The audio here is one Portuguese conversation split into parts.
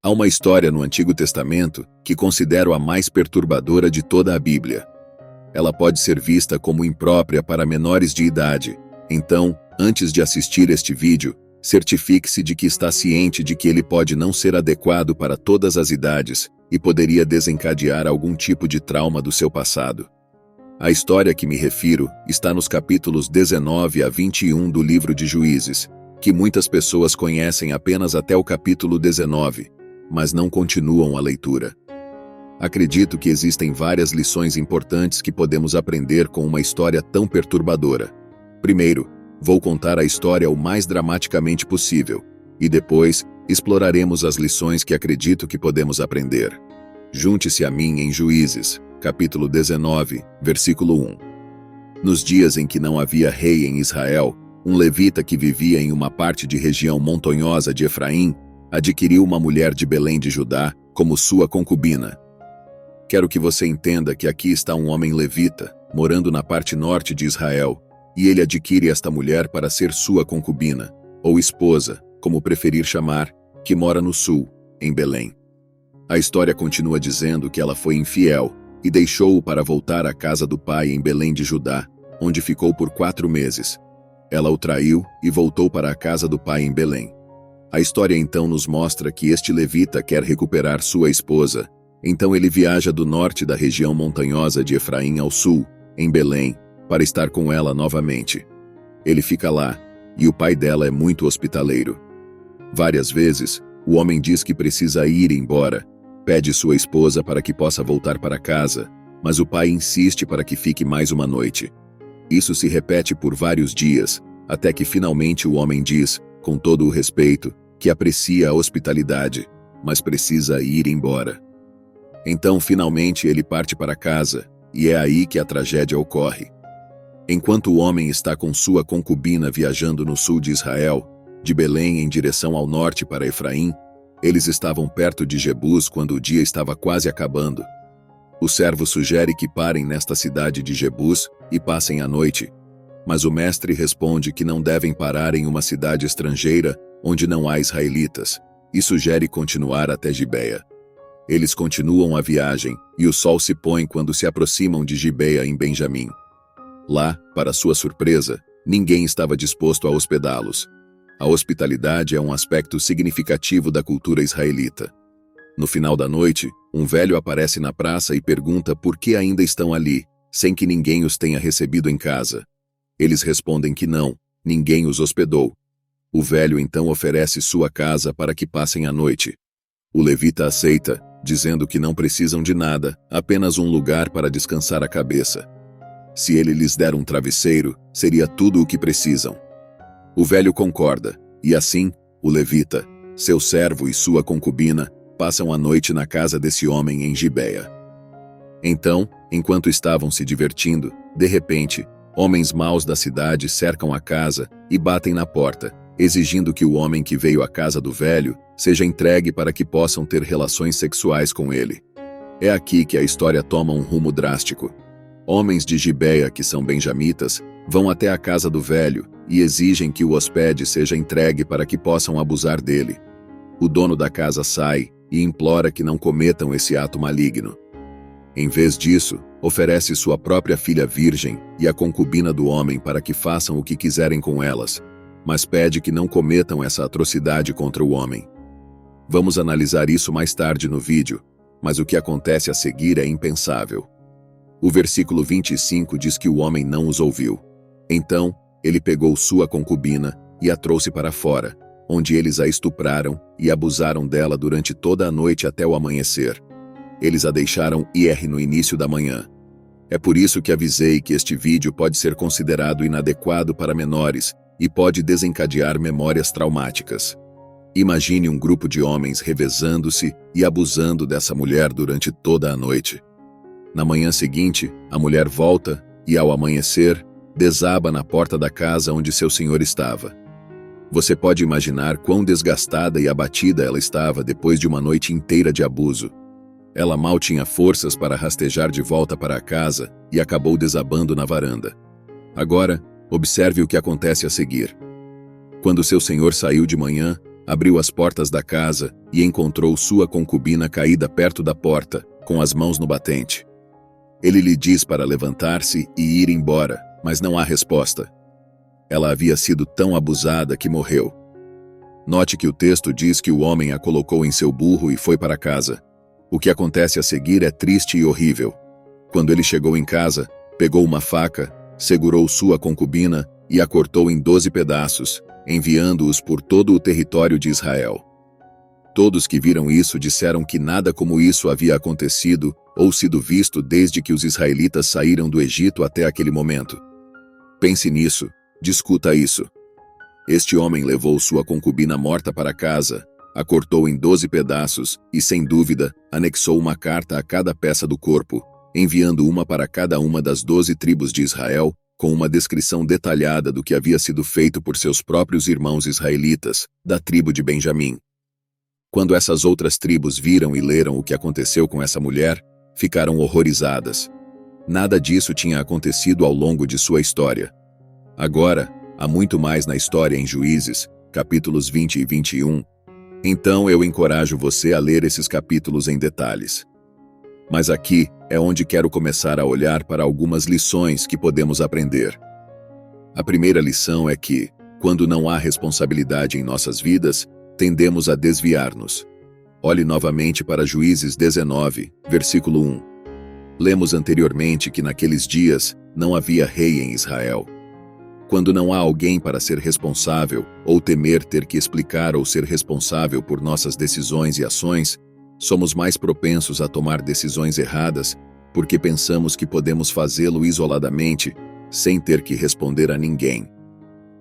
Há uma história no Antigo Testamento que considero a mais perturbadora de toda a Bíblia. Ela pode ser vista como imprópria para menores de idade. Então, antes de assistir este vídeo, certifique-se de que está ciente de que ele pode não ser adequado para todas as idades e poderia desencadear algum tipo de trauma do seu passado. A história a que me refiro está nos capítulos 19 a 21 do livro de Juízes, que muitas pessoas conhecem apenas até o capítulo 19, mas não continuam a leitura. Acredito que existem várias lições importantes que podemos aprender com uma história tão perturbadora. Primeiro, vou contar a história o mais dramaticamente possível, e depois exploraremos as lições que acredito que podemos aprender. Junte-se a mim em Juízes, capítulo 19, versículo 1. Nos dias em que não havia rei em Israel, um levita que vivia em uma parte de região montanhosa de Efraim adquiriu uma mulher de Belém de Judá como sua concubina. Quero que você entenda que aqui está um homem levita, morando na parte norte de Israel, e ele adquire esta mulher para ser sua concubina, ou esposa, como preferir chamar, que mora no sul, em Belém. A história continua dizendo que ela foi infiel e deixou-o para voltar à casa do pai em Belém de Judá, onde ficou por 4 meses. Ela o traiu e voltou para a casa do pai em Belém. A história então nos mostra que este levita quer recuperar sua esposa, então ele viaja do norte da região montanhosa de Efraim ao sul, em Belém, para estar com ela novamente. Ele fica lá, e o pai dela é muito hospitaleiro. Várias vezes, o homem diz que precisa ir embora, pede sua esposa para que possa voltar para casa, mas o pai insiste para que fique mais uma noite. Isso se repete por vários dias, até que finalmente o homem diz, com todo o respeito, que aprecia a hospitalidade, mas precisa ir embora. Então, finalmente, ele parte para casa, e é aí que a tragédia ocorre. Enquanto o homem está com sua concubina viajando no sul de Israel, de Belém em direção ao norte para Efraim, eles estavam perto de Jebus quando o dia estava quase acabando. O servo sugere que parem nesta cidade de Jebus e passem a noite, mas o mestre responde que não devem parar em uma cidade estrangeira onde não há israelitas, e sugere continuar até Gibeia. Eles continuam a viagem, e o sol se põe quando se aproximam de Gibeia em Benjamim. Lá, para sua surpresa, ninguém estava disposto a hospedá-los. A hospitalidade é um aspecto significativo da cultura israelita. No final da noite, um velho aparece na praça e pergunta por que ainda estão ali, sem que ninguém os tenha recebido em casa. Eles respondem que não, ninguém os hospedou. O velho então oferece sua casa para que passem a noite. O levita aceita, dizendo que não precisam de nada, apenas um lugar para descansar a cabeça. Se ele lhes der um travesseiro, seria tudo o que precisam. O velho concorda, e assim, o levita, seu servo e sua concubina passam a noite na casa desse homem em Gibeia. Então, enquanto estavam se divertindo, de repente, homens maus da cidade cercam a casa e batem na porta, exigindo que o homem que veio à casa do velho seja entregue para que possam ter relações sexuais com ele. É aqui que a história toma um rumo drástico. Homens de Gibeia, que são benjamitas, vão até a casa do velho e exigem que o hóspede seja entregue para que possam abusar dele. O dono da casa sai e implora que não cometam esse ato maligno. Em vez disso, oferece sua própria filha virgem e a concubina do homem para que façam o que quiserem com elas, mas pede que não cometam essa atrocidade contra o homem. Vamos analisar isso mais tarde no vídeo, mas o que acontece a seguir é impensável. O versículo 25 diz que o homem não os ouviu. Então, ele pegou sua concubina e a trouxe para fora, onde eles a estupraram e abusaram dela durante toda a noite até o amanhecer. Eles a deixaram ir no início da manhã. É por isso que avisei que este vídeo pode ser considerado inadequado para menores e pode desencadear memórias traumáticas. Imagine um grupo de homens revezando-se e abusando dessa mulher durante toda a noite. Na manhã seguinte, a mulher volta e, ao amanhecer, desaba na porta da casa onde seu senhor estava. Você pode imaginar quão desgastada e abatida ela estava depois de uma noite inteira de abuso. Ela mal tinha forças para rastejar de volta para a casa e acabou desabando na varanda. Agora, observe o que acontece a seguir. Quando seu senhor saiu de manhã, abriu as portas da casa e encontrou sua concubina caída perto da porta, com as mãos no batente. Ele lhe diz para levantar-se e ir embora, mas não há resposta. Ela havia sido tão abusada que morreu. Note que o texto diz que o homem a colocou em seu burro e foi para casa. O que acontece a seguir é triste e horrível. Quando ele chegou em casa, pegou uma faca, segurou sua concubina e a cortou em 12 pedaços, enviando-os por todo o território de Israel. Todos que viram isso disseram que nada como isso havia acontecido ou sido visto desde que os israelitas saíram do Egito até aquele momento. Pense nisso, discuta isso. Este homem levou sua concubina morta para casa, a cortou em 12 pedaços e, sem dúvida, anexou uma carta a cada peça do corpo, enviando uma para cada uma das 12 tribos de Israel, com uma descrição detalhada do que havia sido feito por seus próprios irmãos israelitas, da tribo de Benjamim. Quando essas outras tribos viram e leram o que aconteceu com essa mulher, ficaram horrorizadas. Nada disso tinha acontecido ao longo de sua história. Agora, há muito mais na história em Juízes, capítulos 20 e 21. Então eu encorajo você a ler esses capítulos em detalhes. Mas aqui é onde quero começar a olhar para algumas lições que podemos aprender. A primeira lição é que, quando não há responsabilidade em nossas vidas, tendemos a desviar-nos. Olhe novamente para Juízes 19, versículo 1. Lemos anteriormente que naqueles dias não havia rei em Israel. Quando não há alguém para ser responsável, ou temer ter que explicar ou ser responsável por nossas decisões e ações, somos mais propensos a tomar decisões erradas porque pensamos que podemos fazê-lo isoladamente, sem ter que responder a ninguém.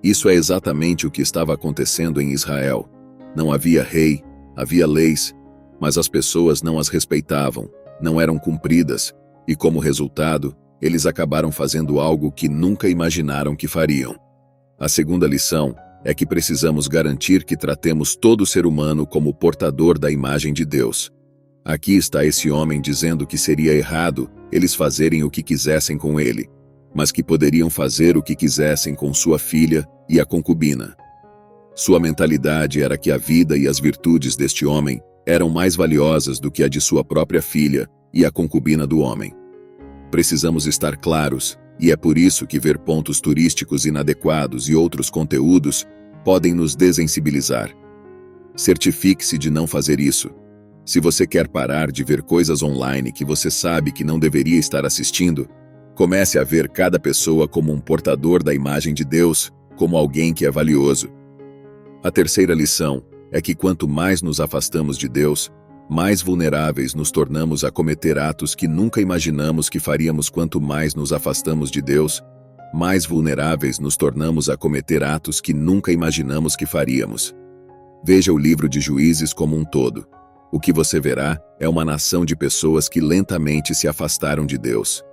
Isso é exatamente o que estava acontecendo em Israel. Não havia rei, havia leis, mas as pessoas não as respeitavam, não eram cumpridas, e como resultado, eles acabaram fazendo algo que nunca imaginaram que fariam. A segunda lição é que precisamos garantir que tratemos todo ser humano como portador da imagem de Deus. Aqui está esse homem dizendo que seria errado eles fazerem o que quisessem com ele, mas que poderiam fazer o que quisessem com sua filha e a concubina. Sua mentalidade era que a vida e as virtudes deste homem eram mais valiosas do que a de sua própria filha e a concubina do homem. Precisamos estar claros, e é por isso que ver pontos turísticos inadequados e outros conteúdos podem nos desensibilizar. Certifique-se de não fazer isso. Se você quer parar de ver coisas online que você sabe que não deveria estar assistindo, comece a ver cada pessoa como um portador da imagem de Deus, como alguém que é valioso. A terceira lição é que quanto mais nos afastamos de Deus, mais vulneráveis nos tornamos a cometer atos que nunca imaginamos que faríamos. Quanto mais nos afastamos de Deus, mais vulneráveis nos tornamos a cometer atos que nunca imaginamos que faríamos. Veja o livro de Juízes como um todo. O que você verá é uma nação de pessoas que lentamente se afastaram de Deus.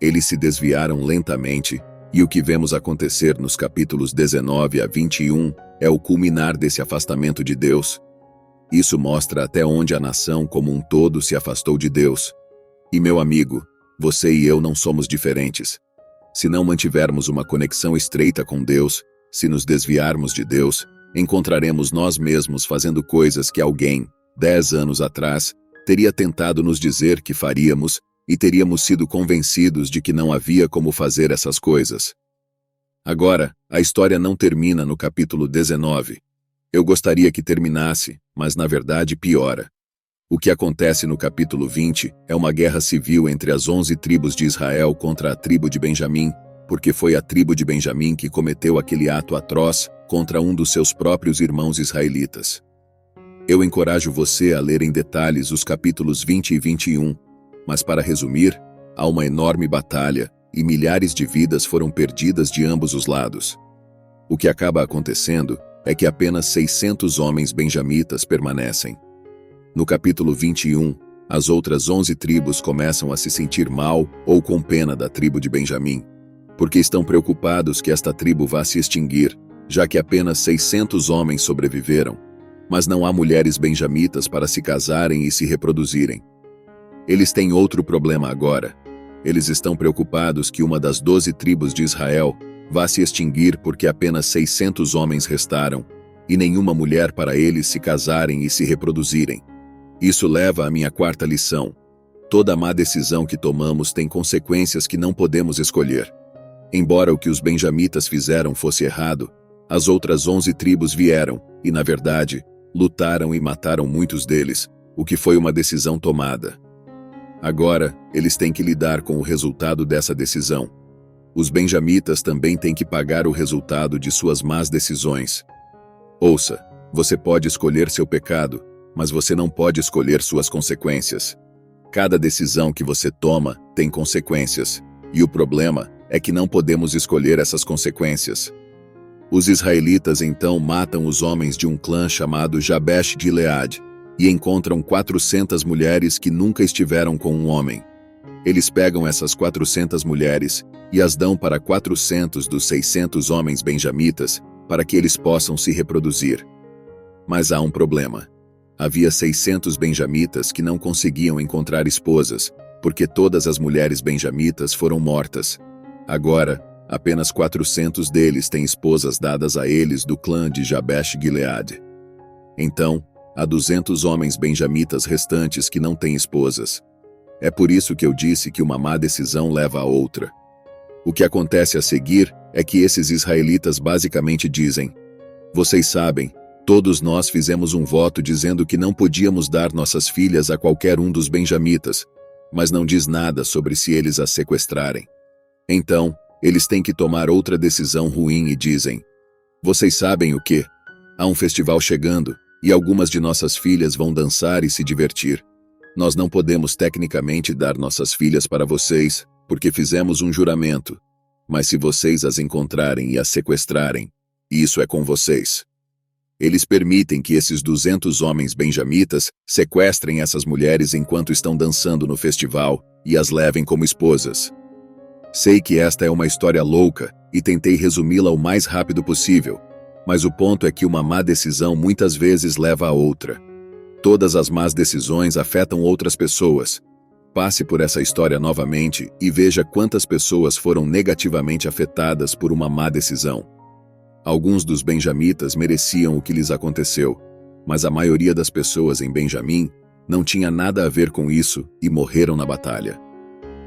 Eles se desviaram lentamente, e o que vemos acontecer nos capítulos 19 a 21 é o culminar desse afastamento de Deus. Isso mostra até onde a nação como um todo se afastou de Deus. E meu amigo, você e eu não somos diferentes. Se não mantivermos uma conexão estreita com Deus, se nos desviarmos de Deus, encontraremos nós mesmos fazendo coisas que alguém, 10 anos atrás, teria tentado nos dizer que faríamos e teríamos sido convencidos de que não havia como fazer essas coisas. Agora, a história não termina no capítulo 19. Eu gostaria que terminasse, mas na verdade piora. O que acontece no capítulo 20 é uma guerra civil entre as 11 tribos de Israel contra a tribo de Benjamim, porque foi a tribo de Benjamim que cometeu aquele ato atroz contra um dos seus próprios irmãos israelitas. Eu encorajo você a ler em detalhes os capítulos 20 e 21, mas para resumir, há uma enorme batalha e milhares de vidas foram perdidas de ambos os lados. O que acaba acontecendo é que apenas 600 homens benjamitas permanecem. No capítulo 21, as outras 11 tribos começam a se sentir mal ou com pena da tribo de Benjamim, porque estão preocupados que esta tribo vá se extinguir, já que apenas 600 homens sobreviveram, mas não há mulheres benjamitas para se casarem e se reproduzirem. Eles têm outro problema agora. Eles estão preocupados que uma das 12 tribos de Israel vá se extinguir porque apenas 600 homens restaram, e nenhuma mulher para eles se casarem e se reproduzirem. Isso leva à minha quarta lição. Toda má decisão que tomamos tem consequências que não podemos escolher. Embora o que os benjamitas fizeram fosse errado, as outras 11 tribos vieram e, na verdade, lutaram e mataram muitos deles, o que foi uma decisão tomada. Agora, eles têm que lidar com o resultado dessa decisão. Os benjamitas também têm que pagar o resultado de suas más decisões. Ouça, você pode escolher seu pecado, mas você não pode escolher suas consequências. Cada decisão que você toma tem consequências, e o problema é que não podemos escolher essas consequências. Os israelitas então matam os homens de um clã chamado Jabesh de Gileade e encontram 400 mulheres que nunca estiveram com um homem. Eles pegam essas 400 mulheres e as dão para 400 dos 600 homens benjamitas para que eles possam se reproduzir. Mas há um problema. Havia 600 benjamitas que não conseguiam encontrar esposas, porque todas as mulheres benjamitas foram mortas. Agora, apenas 400 deles têm esposas dadas a eles do clã de Jabesh Gileade. Então, há 200 homens benjamitas restantes que não têm esposas. É por isso que eu disse que uma má decisão leva a outra. O que acontece a seguir é que esses israelitas basicamente dizem: vocês sabem, todos nós fizemos um voto dizendo que não podíamos dar nossas filhas a qualquer um dos benjamitas, mas não diz nada sobre se eles as sequestrarem. Então, eles têm que tomar outra decisão ruim e dizem: vocês sabem o quê? Há um festival chegando, e algumas de nossas filhas vão dançar e se divertir. Nós não podemos tecnicamente dar nossas filhas para vocês, porque fizemos um juramento. Mas se vocês as encontrarem e as sequestrarem, isso é com vocês. Eles permitem que esses 200 homens benjamitas sequestrem essas mulheres enquanto estão dançando no festival e as levem como esposas. Sei que esta é uma história louca e tentei resumi-la o mais rápido possível, mas o ponto é que uma má decisão muitas vezes leva a outra. Todas as más decisões afetam outras pessoas. Passe por essa história novamente e veja quantas pessoas foram negativamente afetadas por uma má decisão. Alguns dos benjamitas mereciam o que lhes aconteceu, mas a maioria das pessoas em Benjamim não tinha nada a ver com isso e morreram na batalha.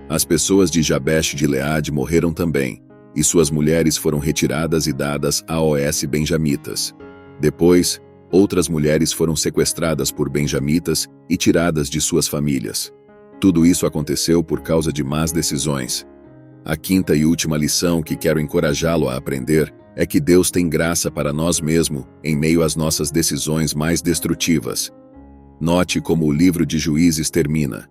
As pessoas de Jabesh de Gileade morreram também, e suas mulheres foram retiradas e dadas aos benjamitas. Depois, outras mulheres foram sequestradas por benjamitas e tiradas de suas famílias. Tudo isso aconteceu por causa de más decisões. A quinta e última lição que quero encorajá-lo a aprender é que Deus tem graça para nós mesmos em meio às nossas decisões mais destrutivas. Note como o livro de Juízes termina.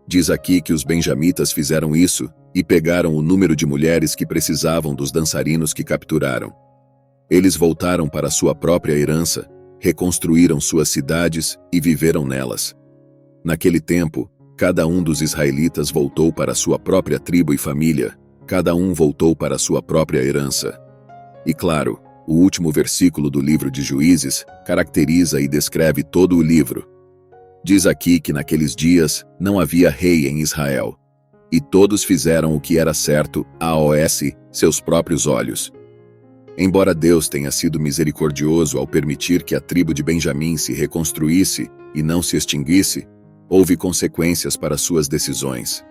Diz aqui que os benjamitas fizeram isso e pegaram o número de mulheres que precisavam dos dançarinos que capturaram. Eles voltaram para sua própria herança, reconstruíram suas cidades e viveram nelas. Naquele tempo, cada um dos israelitas voltou para sua própria tribo e família, cada um voltou para sua própria herança. E claro, o último versículo do livro de Juízes caracteriza e descreve todo o livro. Diz aqui que naqueles dias não havia rei em Israel, e todos fizeram o que era certo aos seus próprios olhos. Embora Deus tenha sido misericordioso ao permitir que a tribo de Benjamim se reconstruísse e não se extinguisse, houve consequências para suas decisões.